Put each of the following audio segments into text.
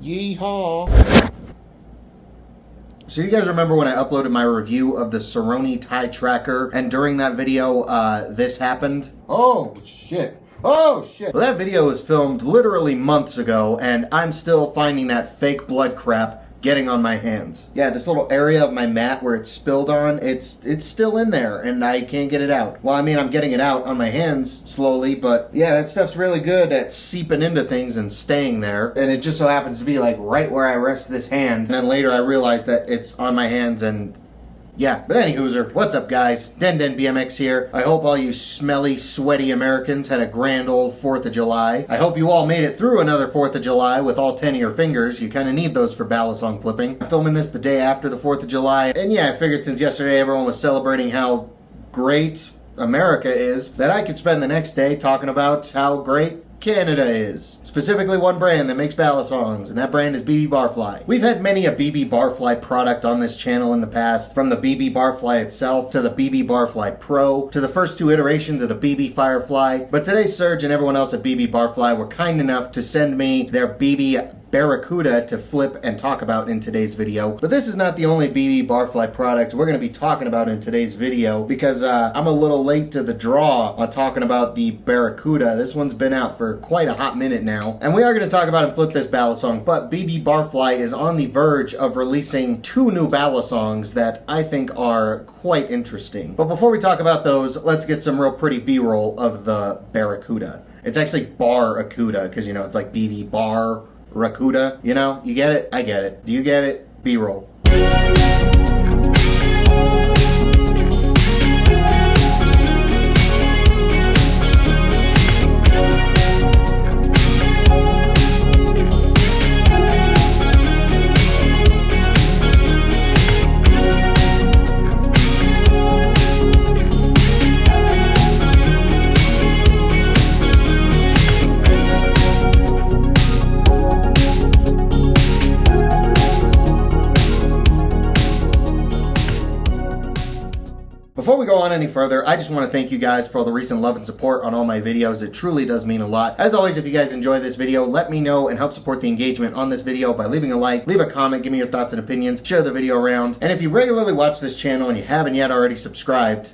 Yeehaw. So you guys remember when I uploaded my review of the Cerrone tie tracker, and during that video, this happened? Oh, shit. Oh, shit. Well, that video was filmed literally months ago, and I'm still finding that fake blood crap getting on my hands. Yeah, this little area of my mat where it's spilled on, it's still in there, and I can't get it out. Well, I mean, I'm getting it out on my hands slowly, but yeah, that stuff's really good at seeping into things and staying there. And it just so happens to be like right where I rest this hand. And then later I realized that it's on my hands and yeah, but anywhooser, what's up guys? DenDenBMX here. I hope all you smelly, sweaty Americans had a grand old 4th of July. I hope you all made it through another 4th of July with all 10 of your fingers. You kind of need those for balisong flipping. I'm filming this the day after the 4th of July, and yeah, I figured since yesterday everyone was celebrating how great America is, that I could spend the next day talking about how great Canada is. Specifically one brand that makes balisongs, and that brand is BBBarfly. We've had many a BBBarfly product on this channel in the past, from the BBBarfly itself to the BBBarfly Pro to the first 2 iterations of the BBFirefly. But today Serge and everyone else at BBBarfly were kind enough to send me their BBBarracuda to flip and talk about in today's video. But this is not the only BBBarfly product we're going to be talking about in today's video, because I'm a little late to the draw on talking about the Barracuda. This one's been out for quite a hot minute now, and we are going to talk about and flip this balisong, but BBBarfly is on the verge of releasing 2 new balisongs that I think are quite interesting. But before we talk about those, let's get some real pretty B-roll of the Barracuda. It's actually Bar-racuda, because, you know, it's like BBBarfly, you know? You get it? I get it. Do you get it? B-roll. Before we go on any further, I just want to thank you guys for all the recent love and support on all my videos. It truly does mean a lot. As always, if you guys enjoy this video, let me know and help support the engagement on this video by leaving a like, leave a comment, give me your thoughts and opinions, share the video around. And if you regularly watch this channel and you haven't yet already subscribed,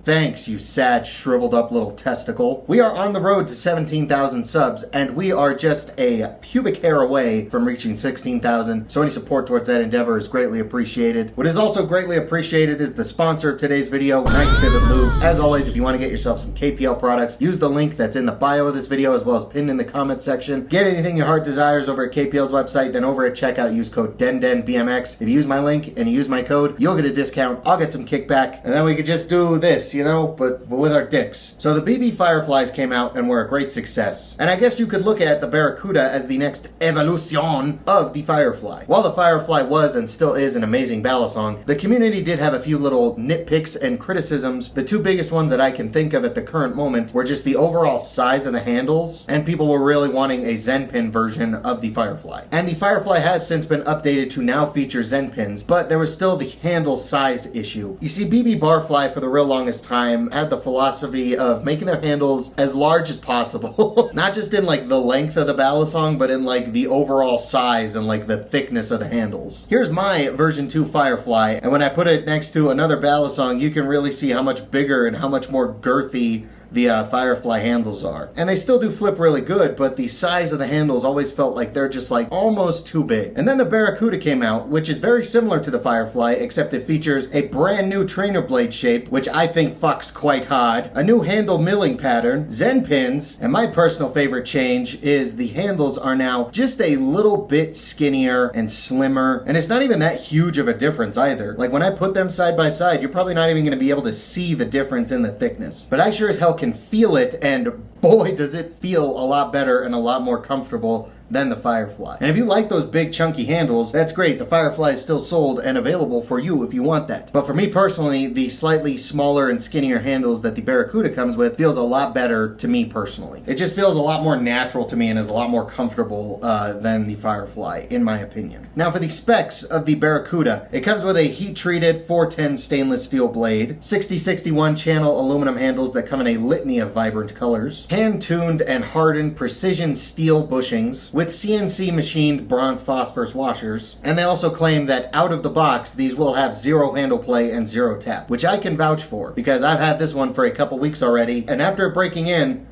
thanks, you sad, shriveled up little testicle. We are on the road to 17,000 subs, and we are just a pubic hair away from reaching 16,000, so any support towards that endeavor is greatly appreciated. What is also greatly appreciated is the sponsor of today's video, Nice Pivot Lube. As always, if you want to get yourself some KPL products, use the link that's in the bio of this video as well as pinned in the comment section. Get anything your heart desires over at KPL's website, then over at checkout, use code DenDenBMX. If you use my link and you use my code, you'll get a discount, I'll get some kickback, and then we could just do this, you know, but with our dicks. So the BBFireflies came out and were a great success. And I guess you could look at the Barracuda as the next evolution of the Firefly. While the Firefly was and still is an amazing balisong, the community did have a few little nitpicks and criticisms. The 2 biggest ones that I can think of at the current moment were just the overall size of the handles, and people were really wanting a Zen pin version of the Firefly. And the Firefly has since been updated to now feature Zen pins, but there was still the handle size issue. You see, BBBarfly for the real longest time had the philosophy of making their handles as large as possible. Not just in like the length of the balisong, but in like the overall size and like the thickness of the handles. Here's my version 2 Firefly, and when I put it next to another balisong, you can really see how much bigger and how much more girthy the Firefly handles are. And they still do flip really good, but the size of the handles always felt like they're just like almost too big. And then the Barracuda came out, which is very similar to the Firefly, except it features a brand new trainer blade shape, which I think fucks quite hard, a new handle milling pattern, Zen pins, and my personal favorite change is the handles are now just a little bit skinnier and slimmer, and it's not even that huge of a difference either. Like when I put them side by side, you're probably not even going to be able to see the difference in the thickness. But I sure as hell can feel it, and boy does it feel a lot better and a lot more comfortable than the Firefly. And if you like those big chunky handles, that's great. The Firefly is still sold and available for you if you want that. But for me personally, the slightly smaller and skinnier handles that the Barracuda comes with feels a lot better to me personally. It just feels a lot more natural to me and is a lot more comfortable than the Firefly, in my opinion. Now for the specs of the Barracuda, it comes with a heat-treated 410 stainless steel blade, 6061 channel aluminum handles that come in a litany of vibrant colors, hand-tuned and hardened precision steel bushings with CNC machined bronze phosphorus washers. And they also claim that out of the box, these will have 0 handle play and 0 tap, which I can vouch for because I've had this one for a couple weeks already, and after breaking in,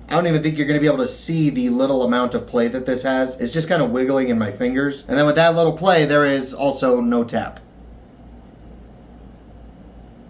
I don't even think you're going to be able to see the little amount of play that this has. It's just kind of wiggling in my fingers. And then with that little play, there is also no tap.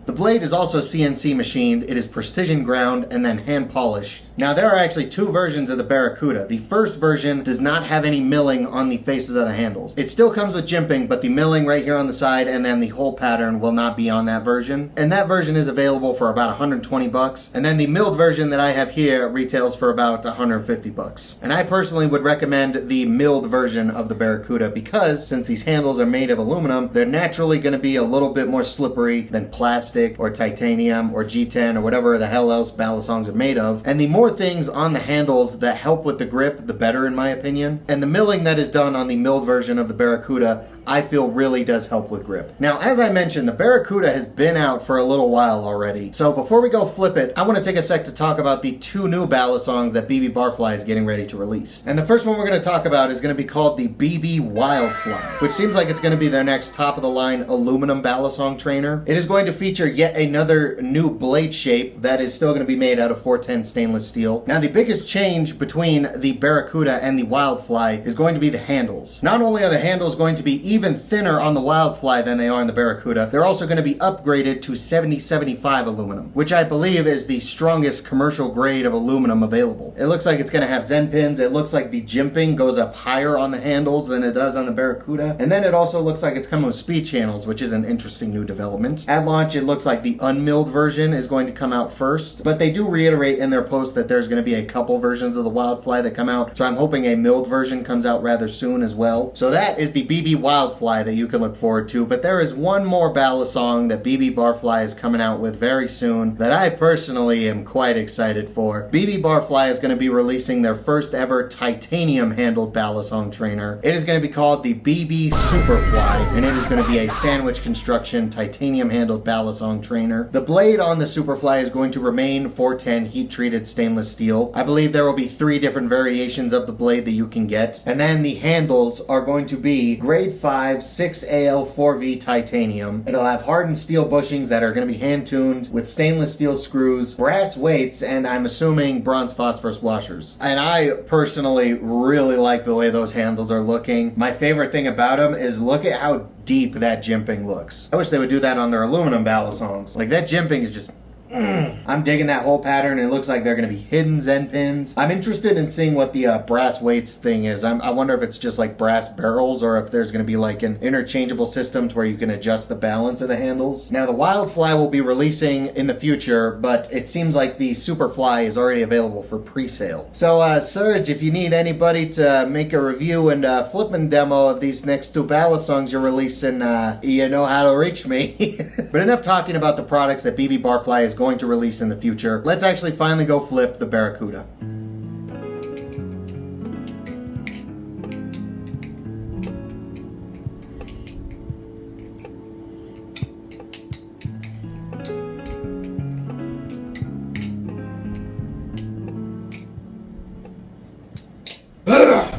The blade is also CNC machined, it is precision ground, and then hand polished. Now there are actually 2 versions of the Barracuda. The first version does not have any milling on the faces of the handles. It still comes with jimping, but the milling right here on the side and then the whole pattern will not be on that version. And that version is available for about 120 bucks. And then the milled version that I have here retails for about 150 bucks. And I personally would recommend the milled version of the Barracuda because since these handles are made of aluminum, they're naturally going to be a little bit more slippery than plastic or titanium or G10 or whatever the hell else balisongs are made of. And the more things on the handles that help with the grip, the better in my opinion. And the milling that is done on the milled version of the Barracuda, I feel really does help with grip. Now, as I mentioned, the Barracuda has been out for a little while already. So before we go flip it, I want to take a sec to talk about the 2 new balisongs that BBBarfly is getting ready to release. And the first one we're going to talk about is going to be called the BBWildfly, which seems like it's going to be their next top of the line aluminum balisong trainer. It is going to feature yet another new blade shape that is still going to be made out of 410 stainless steel. Now, the biggest change between the Barracuda and the Wildfly is going to be the handles. Not only are the handles going to be even thinner on the Wildfly than they are in the Barracuda, they're also going to be upgraded to 7075 aluminum, which I believe is the strongest commercial grade of aluminum available. It looks like it's going to have Zen pins. It looks like the jimping goes up higher on the handles than it does on the Barracuda. And then it also looks like it's coming with speed channels, which is an interesting new development. At launch, it looks like the unmilled version is going to come out first, but they do reiterate in their post that there's going to be a couple versions of the Wildfly that come out, so I'm hoping a milled version comes out rather soon as well. So that is the BBWildfly that you can look forward to, but there is one more balisong that BBBarfly is coming out with very soon that I personally am quite excited for. BBBarfly is going to be releasing their first ever titanium handled balisong trainer. It is going to be called the BB Superfly, and it is going to be a sandwich construction titanium handled balisong trainer. The blade on the Superfly is going to remain 410 heat treated stainless steel. I believe there will be 3 different variations of the blade that you can get, and then the handles are going to be grade 5 6AL4V titanium. It'll have hardened steel bushings that are going to be hand tuned with stainless steel screws, brass weights, and I'm assuming bronze phosphorus washers. And I personally really like the way those handles are looking. My favorite thing about them is look at how deep that jimping looks. I wish they would do that on their aluminum balisongs. Like that jimping is just I'm digging that whole pattern. It looks like they're going to be hidden Zen pins. I'm interested in seeing what the brass weights thing is. I wonder if it's just like brass barrels or if there's going to be like an interchangeable system to where you can adjust the balance of the handles. Now the Wildfly will be releasing in the future, but it seems like the Superfly is already available for pre-sale. So Serge, if you need anybody to make a review and flipping demo of these next 2 balisongs you're releasing, you know how to reach me. But enough talking about the products that BBBarfly is going to release in the future. Let's actually finally go flip the Barracuda.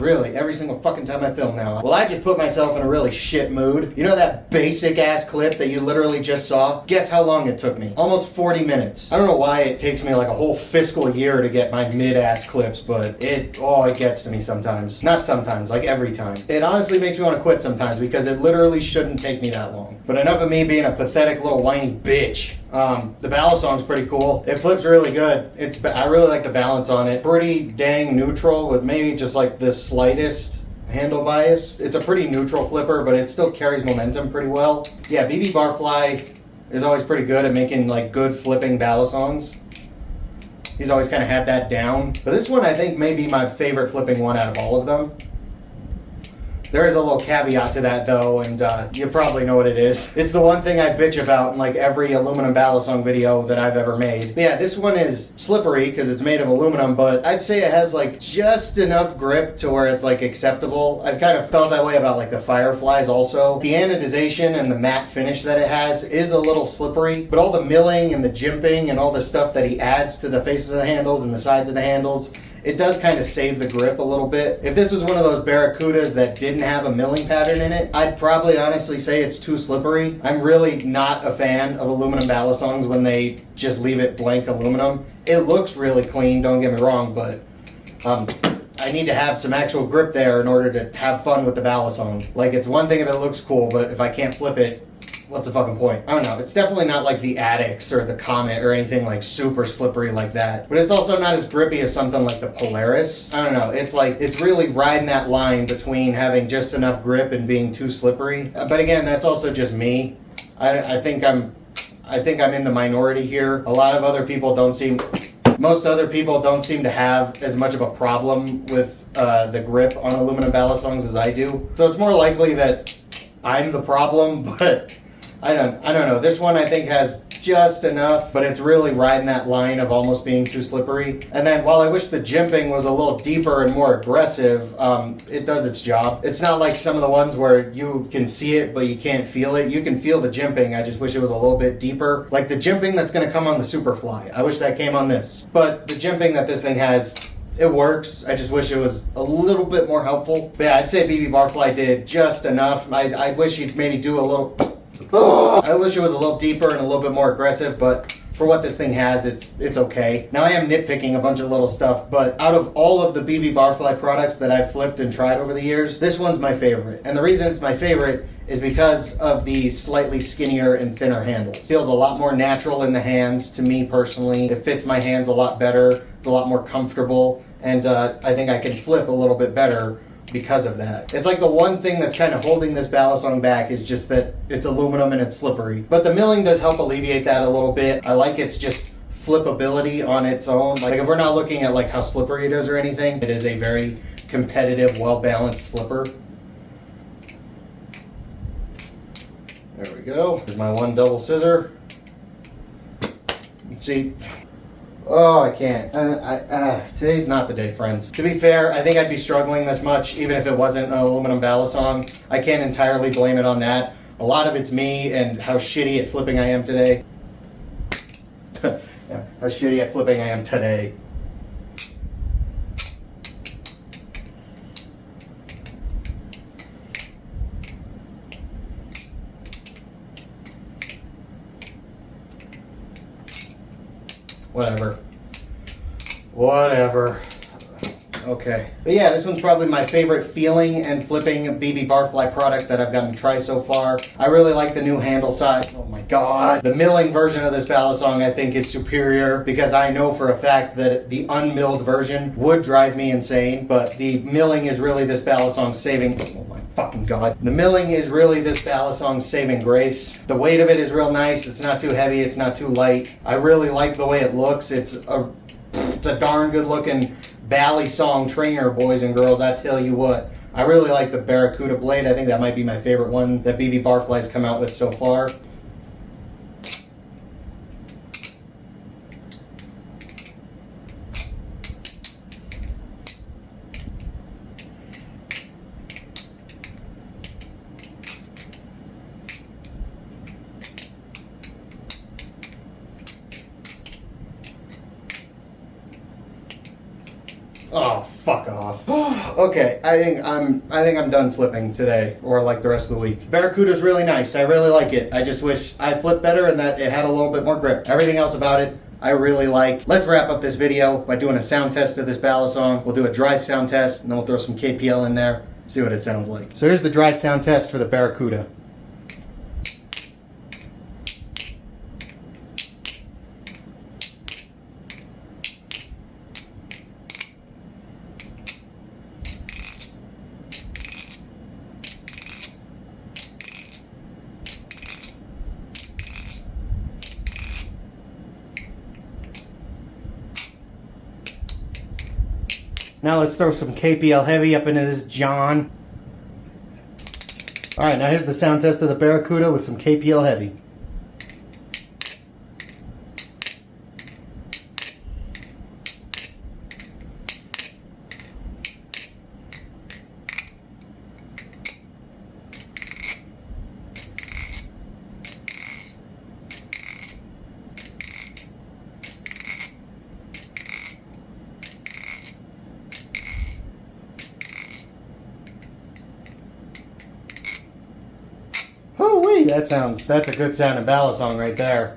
Really, every single fucking time I film now. Well, I just put myself in a really shit mood. You know that basic ass clip that you literally just saw? Guess how long it took me? Almost 40 minutes. I don't know why it takes me like a whole fiscal year to get my mid-ass clips, but it gets to me sometimes. Not sometimes, like every time. It honestly makes me want to quit sometimes because it literally shouldn't take me that long. But enough of me being a pathetic little whiny bitch. The balisong's pretty cool. It flips really good. I really like the balance on it. Pretty dang neutral with maybe just like the slightest handle bias. It's a pretty neutral flipper, but it still carries momentum pretty well. Yeah, BBBarfly is always pretty good at making like good flipping balisongs. He's always kind of had that down. But this one I think may be my favorite flipping one out of all of them. There is a little caveat to that though, and you probably know what it is. It's the one thing I bitch about in like every aluminum balisong video that I've ever made. But yeah, this one is slippery because it's made of aluminum, but I'd say it has like just enough grip to where it's like acceptable. I've kind of felt that way about like the Fireflies also. The anodization and the matte finish that it has is a little slippery, but all the milling and the jimping and all the stuff that he adds to the faces of the handles and the sides of the handles, it does kind of save the grip a little bit. If this was one of those Barracudas that didn't have a milling pattern in it, I'd probably honestly say it's too slippery. I'm really not a fan of aluminum balisongs when they just leave it blank aluminum. It looks really clean, don't get me wrong, but I need to have some actual grip there in order to have fun with the balisong. Like, it's one thing if it looks cool, but if I can't flip it, what's the fucking point? I don't know. It's definitely not like the Addicts or the Comet or anything like super slippery like that. But it's also not as grippy as something like the Polaris. I don't know. It's like, it's really riding that line between having just enough grip and being too slippery. But again, that's also just me. I think I'm in the minority here. A lot of other people most other people don't seem to have as much of a problem with the grip on aluminum balisongs as I do. So it's more likely that I'm the problem, but I don't know. This one I think has just enough, but it's really riding that line of almost being too slippery. And then while I wish the jimping was a little deeper and more aggressive, it does its job. It's not like some of the ones where you can see it, but you can't feel it. You can feel the jimping. I just wish it was a little bit deeper. Like the jimping that's going to come on the Superfly. I wish that came on this. But the jimping that this thing has, it works. I just wish it was a little bit more helpful. But yeah, I'd say BBBarfly did just enough. I wish he'd maybe do a little... I wish it was a little deeper and a little bit more aggressive, but for what this thing has, it's okay. Now I am nitpicking a bunch of little stuff, but out of all of the BBBarfly products that I've flipped and tried over the years, this one's my favorite. And the reason it's my favorite is because of the slightly skinnier and thinner handles. It feels a lot more natural in the hands to me personally. It fits my hands a lot better. It's a lot more comfortable, and I think I can flip a little bit better because of that. It's like the one thing that's kind of holding this balisong back is just that it's aluminum and it's slippery. But the milling does help alleviate that a little bit. I like its just flippability on its own. Like if we're not looking at like how slippery it is or anything, it is a very competitive, well-balanced flipper. There we go. Here's my one double scissor. See, oh, I can't. Today's not the day, friends. To be fair, I think I'd be struggling this much even if it wasn't an aluminum balisong. I can't entirely blame it on that. A lot of it's me and how shitty at flipping I am today. Yeah, how shitty at flipping I am today. Whatever. Okay. But yeah, this one's probably my favorite feeling and flipping BBBarfly product that I've gotten to try so far. I really like the new handle size. Oh my god. The milling version of this balisong I think is superior because I know for a fact that the unmilled version would drive me insane, but the milling is really this balisong saving... Oh my fucking god. The milling is really this balisong saving grace. The weight of it is real nice. It's not too heavy. It's not too light. I really like the way it looks. It's a darn good looking Balisong trainer, boys and girls, I tell you what. I really like the Barracuda blade. I think that might be my favorite one that BBBarfly's come out with so far. Oh, fuck off. Okay, I think I'm done flipping today, or like the rest of the week. Barracuda's really nice. I really like it. I just wish I flipped better and that it had a little bit more grip. Everything else about it, I really like. Let's wrap up this video by doing a sound test of this balisong. We'll do a dry sound test, and then we'll throw some KPL in there, see what it sounds like. So here's the dry sound test for the Barracuda. Now let's throw some KPL heavy up into this John. Alright, now here's the sound test of the Barracuda with some KPL Heavy. Woo-wee, that's a good sounding balisong right there.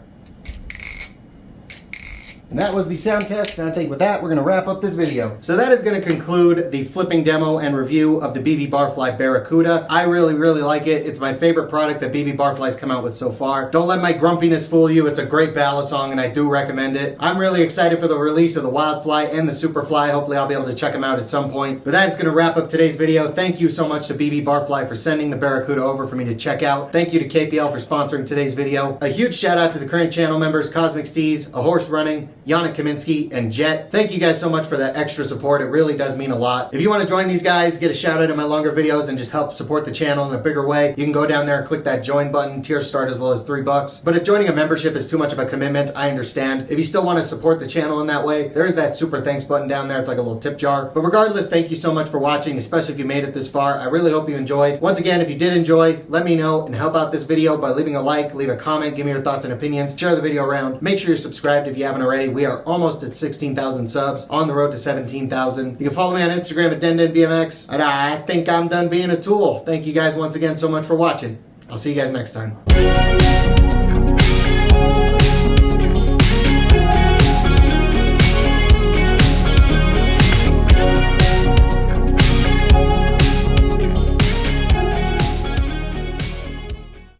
And that was the sound test, and I think with that, we're going to wrap up this video. So that is going to conclude the flipping demo and review of the BBBarfly Bar-racuda. I really, really like it. It's my favorite product that BBBarfly's come out with so far. Don't let my grumpiness fool you. It's a great balisong, and I do recommend it. I'm really excited for the release of the Wildfly and the Superfly. Hopefully, I'll be able to check them out at some point. But that is going to wrap up today's video. Thank you so much to BBBarfly for sending the Barracuda over for me to check out. Thank you to KPL for sponsoring today's video. A huge shout out to the current channel members, Cosmic Steez, A Horse Running, Yannick Kaminsky, and Jet. Thank you guys so much for that extra support. It really does mean a lot. If you want to join these guys, get a shout out in my longer videos, and just help support the channel in a bigger way, you can go down there and click that join button. Tiers start as low as $3. But if joining a membership is too much of a commitment, I understand. If you still want to support the channel in that way, there is that super thanks button down there. It's like a little tip jar. But regardless, thank you so much for watching, especially if you made it this far. I really hope you enjoyed. Once again, if you did enjoy, let me know and help out this video by leaving a like, leave a comment, give me your thoughts and opinions, share the video around. Make sure you're subscribed if you haven't already. We are almost at 16,000 subs, on the road to 17,000. You can follow me on Instagram at DenDenBMX, and I think I'm done being a tool. Thank you guys once again so much for watching. I'll see you guys next time.